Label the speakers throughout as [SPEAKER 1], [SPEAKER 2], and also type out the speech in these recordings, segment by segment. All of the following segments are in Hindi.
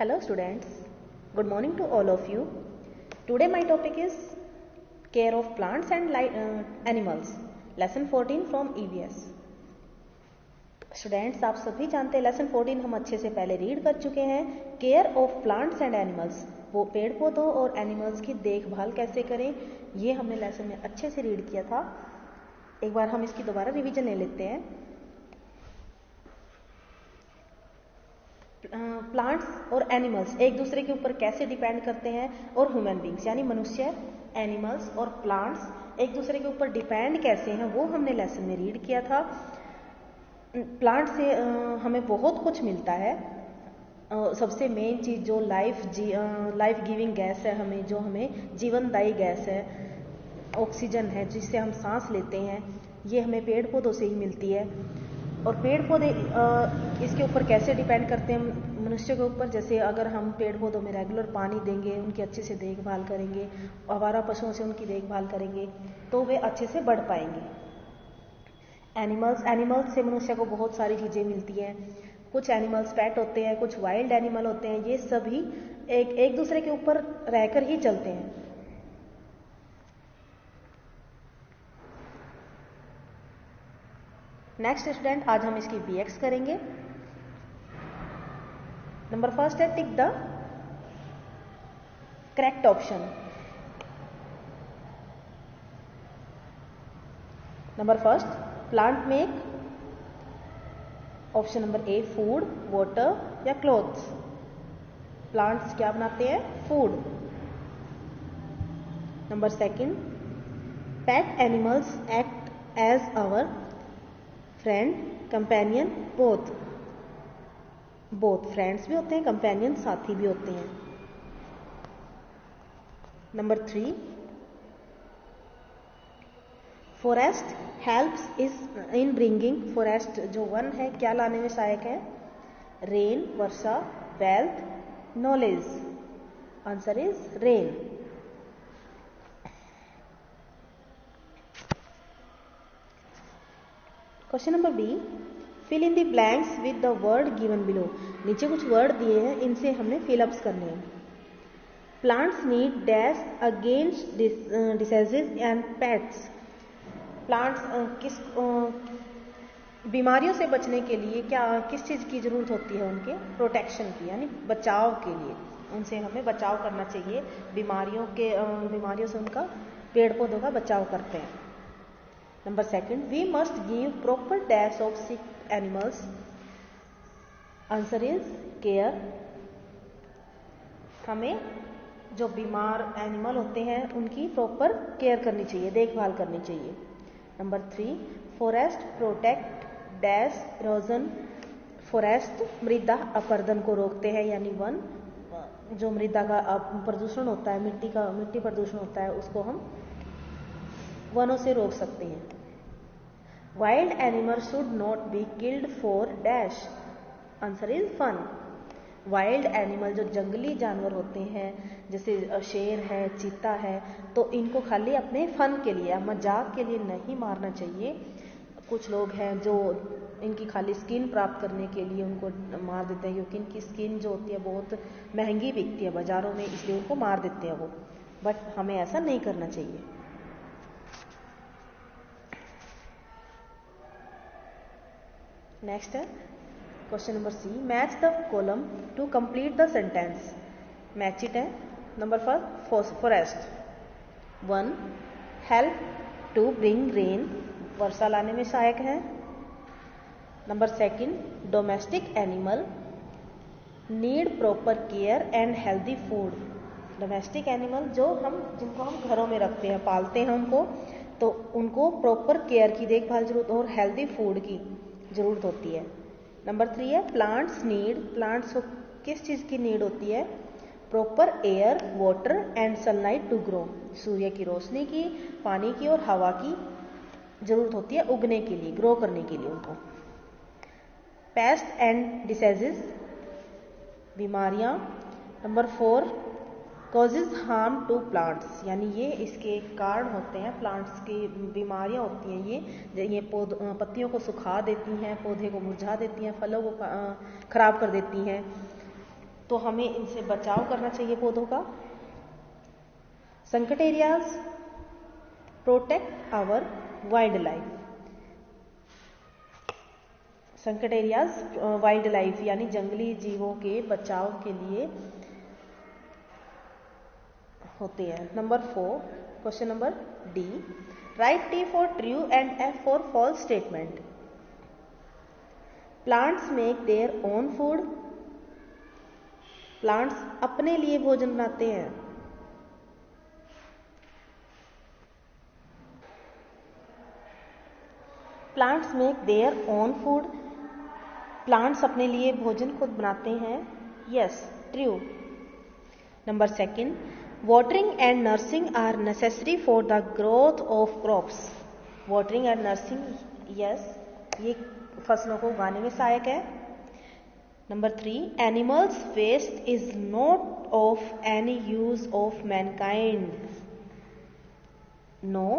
[SPEAKER 1] Hello students, good morning to all of you. Today my topic is care of plants and animals. Lesson 14 from EVS. Students, आप सभी जानते हैं लेसन 14 हम अच्छे से पहले रीड कर चुके हैं. Care of plants and animals, वो पेड़ पौधों और एनिमल्स की देखभाल कैसे करें, ये हमने लेसन में अच्छे से रीड किया था. एक बार हम इसकी दोबारा रिवीजन ले लेते हैं. प्लांट्स और एनिमल्स एक दूसरे के ऊपर कैसे डिपेंड करते हैं और ह्यूमन बींग्स यानी मनुष्य, एनिमल्स और प्लांट्स एक दूसरे के ऊपर डिपेंड कैसे हैं, वो हमने लेसन में रीड किया था. प्लांट से हमें बहुत कुछ मिलता है. सबसे मेन चीज़ जो लाइफ गिविंग गैस है, हमें जीवनदायी गैस है, ऑक्सीजन है, जिससे हम सांस लेते हैं, ये हमें पेड़ पौधों से ही मिलती है. और पेड़ पौधे इसके ऊपर कैसे डिपेंड करते हैं मनुष्य के ऊपर. जैसे अगर हम पेड़ पौधों में रेगुलर पानी देंगे, उनकी अच्छे से देखभाल करेंगे, आवारा पशुओं से उनकी देखभाल करेंगे, तो वे अच्छे से बढ़ पाएंगे. एनिमल्स से मनुष्य को बहुत सारी चीज़ें मिलती हैं. कुछ एनिमल्स पेट होते हैं, कुछ वाइल्ड एनिमल होते हैं. ये सभी एक दूसरे के ऊपर रहकर ही चलते हैं. नेक्स्ट स्टूडेंट, आज हम इसकी BX करेंगे. नंबर फर्स्ट है tick the correct option. Number first, plant make. Option number A food, water या क्लोथ्स. प्लांट्स क्या बनाते हैं? Food. Number second, pet animals act as our friend, companion, both. Friends भी होते हैं, कंपेनियन साथी भी होते हैं. Number 3, forest helps is in bringing. Forest जो वन है क्या लाने में सहायक है? रेन, वर्षा, wealth, knowledge. Answer is rain. Question number B, fill in the blanks with the word given below. नीचे कुछ वर्ड दिए हैं, इनसे हमने फिलअप्स करने हैं. Plants need dash against diseases and pets. Plants किस बीमारियों से बचने के लिए किस चीज़ की जरूरत होती है? उनके प्रोटेक्शन की, यानी बचाव के लिए. उनसे हमें बचाव करना चाहिए. बीमारियों से उनका, पेड़ पौधों का बचाव करते हैं. Number second, we must give proper dash of sick animals. Answer is care. हमें जो बीमार एनिमल होते हैं उनकी प्रॉपर केयर करनी चाहिए, देखभाल करनी चाहिए. Number 3, forest protect dash erosion. Forest मृदा अपरदन को रोकते हैं, यानी वन जो मृदा का प्रदूषण होता है, मिट्टी प्रदूषण होता है, उसको हम वनों से रोक सकते हैं. Wild animal should not be killed for dash. Answer is fun. Wild animal जो जंगली जानवर होते हैं, जैसे शेर है, चीता है, तो इनको खाली अपने फन के लिए, मजाक के लिए नहीं मारना चाहिए. कुछ लोग हैं जो इनकी खाली स्किन प्राप्त करने के लिए उनको मार देते हैं, क्योंकि इनकी स्किन जो होती है बहुत महंगी बिकती है बाजारों में, इसलिए उनको मार देते हैं वो. बट हमें ऐसा नहीं करना चाहिए. नेक्स्ट है question number C, match the column to complete the sentence. Match it है. Number first, forest. 1, help to bring rain. वर्षा लाने में सहायक है. Number second, domestic animal need proper care and healthy food. Domestic animal जिनको हम घरों में रखते हैं, पालते हैं उनको, तो उनको प्रॉपर केयर की, देखभाल जरूरत और हेल्दी फूड की जरूरत होती है. नंबर 3 है प्लांट्स को किस चीज़ की नीड होती है? Proper air, water and sunlight to grow. सूर्य की रोशनी की, पानी की और हवा की जरूरत होती है उगने के लिए, ग्रो करने के लिए उनको. पेस्ट एंड डिसीजेस, बीमारियां. Number 4, causes harm to plants, यानी ये इसके कारण होते हैं, प्लांट्स की बीमारियां होती हैं. ये पत्तियों को सुखा देती हैं, पौधे को मुरझा देती हैं, फलों को खराब कर देती हैं. तो हमें इनसे बचाव करना चाहिए पौधों का। संकट areas protect our wildlife. संकट एरियाज वाइल्ड लाइफ यानी जंगली जीवों के बचाव के लिए होते हैं। Number 4, question number D, write T for true and F for false statement. Plants make their own food. Plants अपने लिए भोजन बनाते हैं। Plants make their own food. Plants अपने लिए भोजन खुद बनाते हैं। Yes, true. Number 2, watering and nursing are necessary for the growth of crops. Watering and nursing, yes, ये फसलों को उगाने में सहायक है। Number 3, animals waste is not of any use of mankind. No,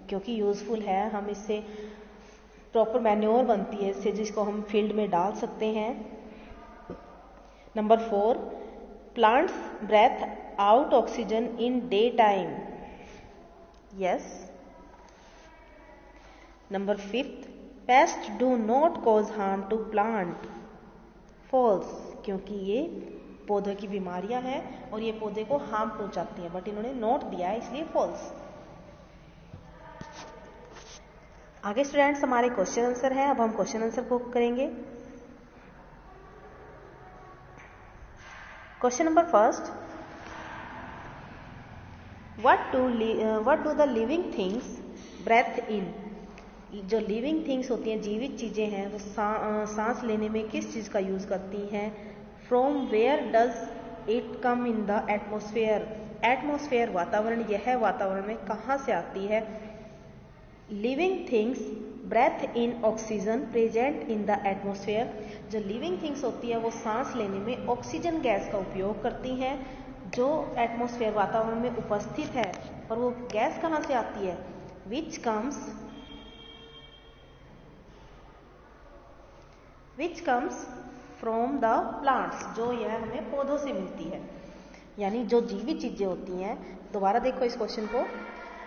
[SPEAKER 1] क्योंकि यूजफुल है, हम इससे प्रॉपर मैन्योर बनती है इससे, जिसको हम फील्ड में डाल सकते हैं। Number 4, plants breathe out oxygen in day time. Yes. Number 5, pest do not cause harm to plant. False, क्योंकि ये पौधे की बीमारियां हैं और ये पौधे को हार्म पहुंचाती हैं, बट इन्होंने नोट दिया है इसलिए फॉल्स। आगे स्टूडेंट्स हमारे क्वेश्चन आंसर है। अब हम क्वेश्चन आंसर को करेंगे। Question number 1, what do the living things breathe in. जो लिविंग थिंग्स होती हैं, जीवित चीजें हैं, वो सांस लेने में किस चीज का यूज करती हैं। From where does it come in the atmosphere. Atmosphere वातावरण, यह वातावरण में कहाँ से आती है। Living things breathe in oxygen present in the atmosphere. जो लिविंग थिंग्स होती है वो सांस लेने में ऑक्सीजन गैस का उपयोग करती हैं, जो एटमोस्फेयर वातावरण में उपस्थित है। और वो गैस कहाँ से आती है। विच कम्स फ्रॉम द प्लांट्स, जो यह हमें पौधों से मिलती है, यानी जो जीवित चीजें होती हैं। दोबारा देखो इस क्वेश्चन को,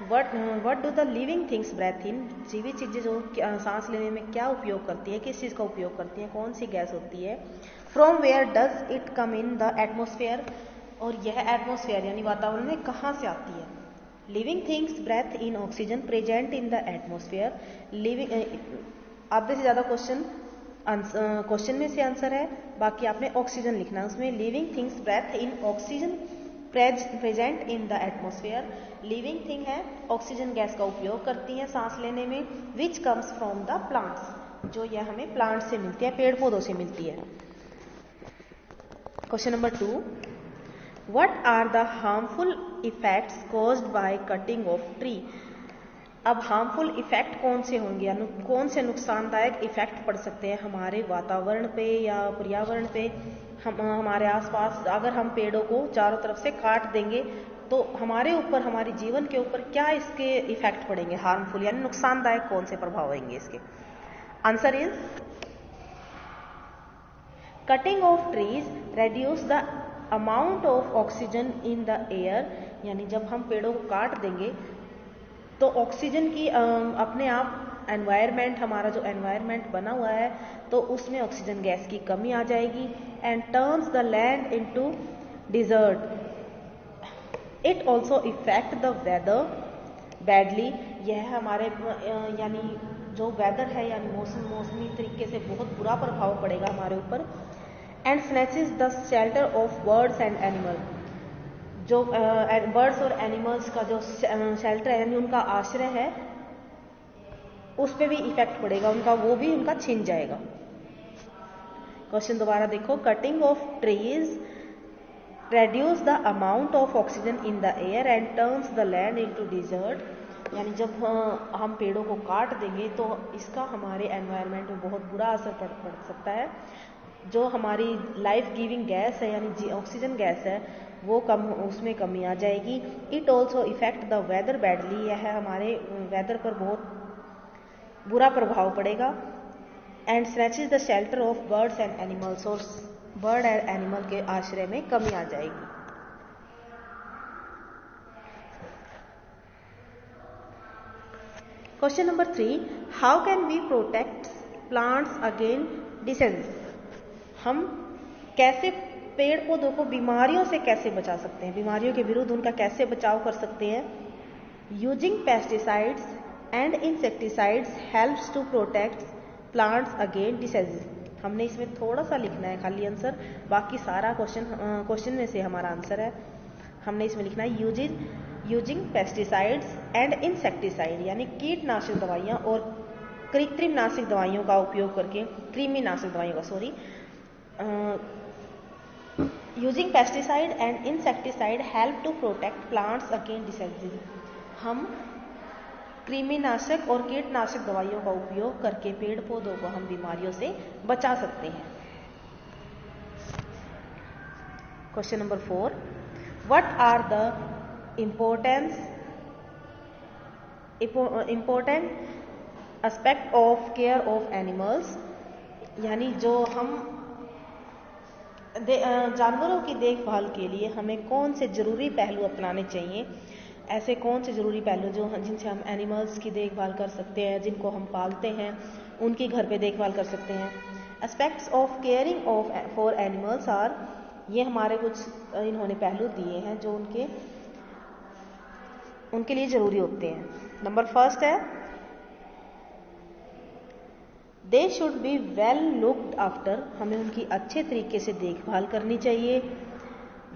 [SPEAKER 1] what do the living things breathe in. जीवित चीजें जो सांस लेने में क्या उपयोग करती है, किस चीज का उपयोग करती है, कौन सी गैस होती है। From where does it come in the atmosphere, और यह एटमोस्फेयर यानी वातावरण में कहाँ से आती है। Living things breathe in oxygen present in the atmosphere. Living, आधे से ज्यादा क्वेश्चन में से आंसर है, बाकी आपने ऑक्सीजन लिखना है उसमें। Living things breathe in oxygen present in the atmosphere. Living thing है, ऑक्सीजन गैस का उपयोग करती है सांस लेने में। Which comes from the plants, जो यह हमें प्लांट से मिलती है, पेड़ पौधों से मिलती है। Question number 2, what are the harmful effects caused by cutting of tree. अब हार्मफुल इफेक्ट कौन से होंगे, या कौन से नुकसानदायक इफेक्ट पड़ सकते हैं हमारे वातावरण पे या पर्यावरण पे, हमारे आसपास। अगर हम पेड़ों को चारों तरफ से काट देंगे तो हमारे ऊपर, हमारे जीवन के ऊपर क्या इसके इफेक्ट पड़ेंगे, हार्मफुल यानी नुकसानदायक कौन से प्रभाव होंगे इसके। Answer is cutting of trees reduce the amount of oxygen in the air. यानी जब हम पेड़ों को काट देंगे तो ऑक्सीजन की अपने आप एनवायरनमेंट, हमारा जो एनवायरनमेंट बना हुआ है, तो उसमें ऑक्सीजन गैस की कमी आ जाएगी। And turns the land into desert. It also effect the weather badly. यह हमारे यानी जो वेदर है, यानी मौसमी तरीके से बहुत बुरा प्रभाव पड़ेगा हमारे ऊपर। And snatches the shelter of birds and animal. जो बर्ड्स और एनिमल्स का जो शेल्टर है, यानी उनका आश्रय है, उस पर भी इफेक्ट पड़ेगा उनका, वो भी उनका छिन जाएगा। क्वेश्चन दोबारा देखो, cutting of trees reduce the amount of oxygen in the air and turns the land into desert. यानी जब हम पेड़ों को काट देंगे तो इसका हमारे एनवायरनमेंट में बहुत बुरा असर पड़ सकता है। जो हमारी लाइफ गिविंग गैस है, यानी ऑक्सीजन गैस है, वो उसमें कमी आ जाएगी। It also effect the weather badly. यह हमारे वेदर पर बहुत बुरा प्रभाव पड़ेगा। And snatches the shelter of birds and animals. और बर्ड एंड एनिमल के आश्रय में कमी आ जाएगी। Question number 3, how can we protect plants again disease? हम कैसे पेड़ पौधों को बीमारियों से कैसे बचा सकते हैं, बीमारियों के विरुद्ध उनका कैसे बचाव कर सकते हैं? Using pesticides and insecticides helps to protect plants again diseases. हमने इसमें थोड़ा सा लिखना है खाली आंसर, बाकी सारा क्वेश्चन में से हमारा आंसर है। हमने इसमें लिखना है यूजिंग पेस्टिसाइड्स एंड इंसेक्टिसाइड, यानी कीटनाशक दवाइयाँ और कृत्रिमनाशक दवाइयों का उपयोग करके, कृमिनाशक दवाइयों का sorry, using pesticide and insecticide help to protect plants against diseases. हम कृमिनाशक और कीटनाशक दवाइयों का उपयोग करके पेड़ पौधों को हम बीमारियों से बचा सकते हैं। Question number 4, what are the important aspect of care of animals, यानी जो हम जानवरों की देखभाल के लिए हमें कौन से जरूरी पहलू अपनाने चाहिए? ऐसे कौन से जरूरी पहलू जिनसे हम एनिमल्स की देखभाल कर सकते हैं, जिनको हम पालते हैं उनकी घर पे देखभाल कर सकते हैं? Aspects of caring of for animals are, ये हमारे कुछ इन्होंने पहलू दिए हैं जो उनके लिए जरूरी होते हैं। नंबर फर्स्ट है, दे should be well looked after, हमें उनकी अच्छे तरीके से देखभाल करनी चाहिए।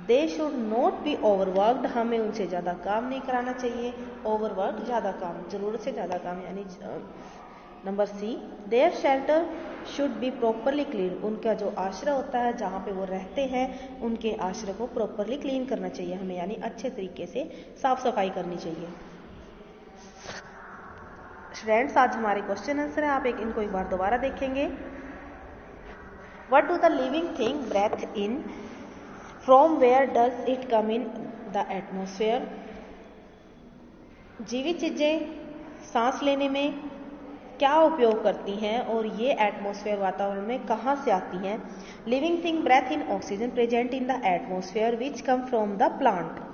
[SPEAKER 1] They should not B overworked, हमें उनसे ज़्यादा काम नहीं कराना चाहिए। ओवरवर्क ज़्यादा काम, ज़रूरत से ज़्यादा काम, यानी number C, their shelter should be properly clean, उनका जो आश्रय होता है जहाँ पे वो रहते हैं उनके आश्रय को प्रॉपरली क्लीन करना चाहिए हमें, यानी अच्छे तरीके से साफ सफाई करनी चाहिए। स्टूडेंट्स, आज हमारे क्वेश्चन आंसर है, आप इनको एक बार दोबारा देखेंगे। What do the living thing breathe in, from where does it come in the atmosphere? जीवित चीजें सांस लेने में क्या उपयोग करती हैं और ये एटमोसफेयर वातावरण में कहाँ से आती हैं? Living thing breathe in oxygen present in the atmosphere which come from the plant.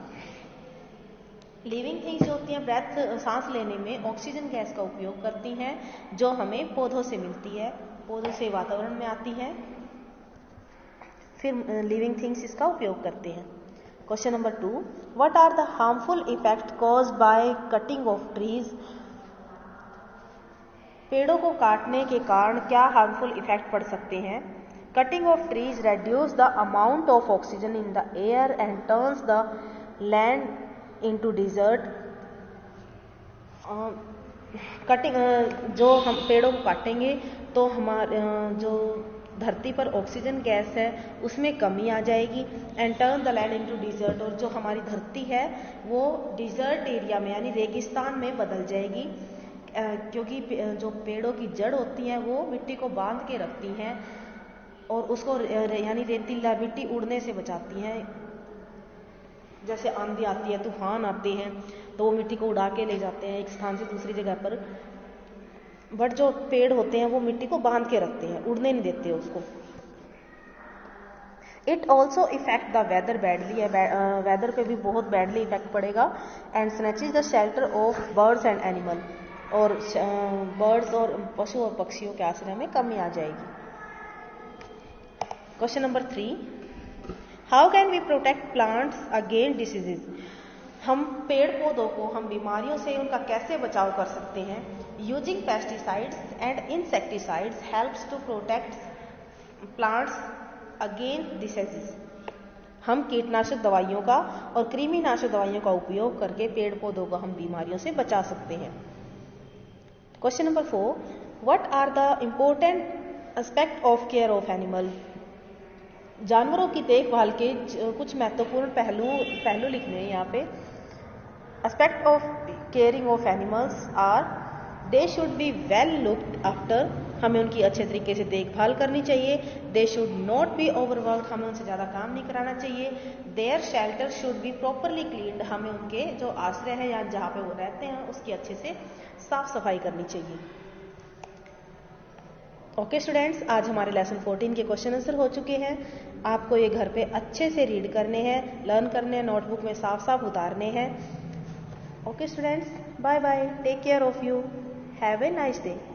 [SPEAKER 1] Living things जो होती हैं ब्रेथ सांस लेने में ऑक्सीजन गैस का उपयोग करती हैं जो हमें पौधों से मिलती है, पौधों से वातावरण में आती है, फिर लिविंग थिंग्स इसका उपयोग करते हैं। Question number 2, what are the harmful effect caused by cutting of trees? पेड़ों को काटने के कारण क्या हार्मफुल इफेक्ट पड़ सकते हैं? Cutting of trees reduce the amount of oxygen in the air and turns the land into desert. Cutting जो हम पेड़ों को काटेंगे तो हमारे जो धरती पर ऑक्सीजन गैस है उसमें कमी आ जाएगी। And turn the land into desert, और जो हमारी धरती है वो डिजर्ट एरिया में यानी रेगिस्तान में बदल जाएगी, क्योंकि जो पेड़ों की जड़ होती हैं वो मिट्टी को बांध के रखती हैं और उसको यानी रेतीला मिट्टी उड़ने से बचाती हैं। जैसे आंधी आती है, तूफान आते हैं तो वो मिट्टी को उड़ा के ले जाते हैं एक स्थान से दूसरी जगह पर, बट जो पेड़ होते हैं वो मिट्टी को बांध के रखते हैं, उड़ने नहीं देते उसको। It also effect the weather badly, weather पे भी बहुत बैडली इफेक्ट पड़ेगा। And snatches the shelter of birds and animal, और बर्ड्स और पशु और पक्षियों के आश्रय में कमी आ जाएगी। Question number 3, how can we protect plants against diseases? हम पेड़ पौधों को हम बीमारियों से उनका कैसे बचाव कर सकते हैं? Using pesticides and insecticides helps to protect plants against diseases. हम कीटनाशक दवाइयों का और कृमिनाशक दवाइयों का उपयोग करके पेड़ पौधों को हम बीमारियों से बचा सकते हैं। Question number 4, what are the important aspect of care of animal? जानवरों की देखभाल के कुछ महत्वपूर्ण पहलू लिखने हैं यहाँ पे। Aspect of caring of animals are, they should be well looked after, हमें उनकी अच्छे तरीके से देखभाल करनी चाहिए। They should not be overwork, हमें उनसे ज़्यादा काम नहीं कराना चाहिए। Their shelter should be properly cleaned, हमें उनके जो आश्रय है या जहाँ पे वो रहते हैं उसकी अच्छे से साफ सफाई करनी चाहिए। ओके स्टूडेंट्स, आज हमारे लेसन 14 के क्वेश्चन आंसर हो चुके हैं। आपको ये घर पे अच्छे से रीड करने हैं, लर्न करने हैं, नोटबुक में साफ साफ उतारने हैं। Okay students, bye bye, take care of you, have a nice day.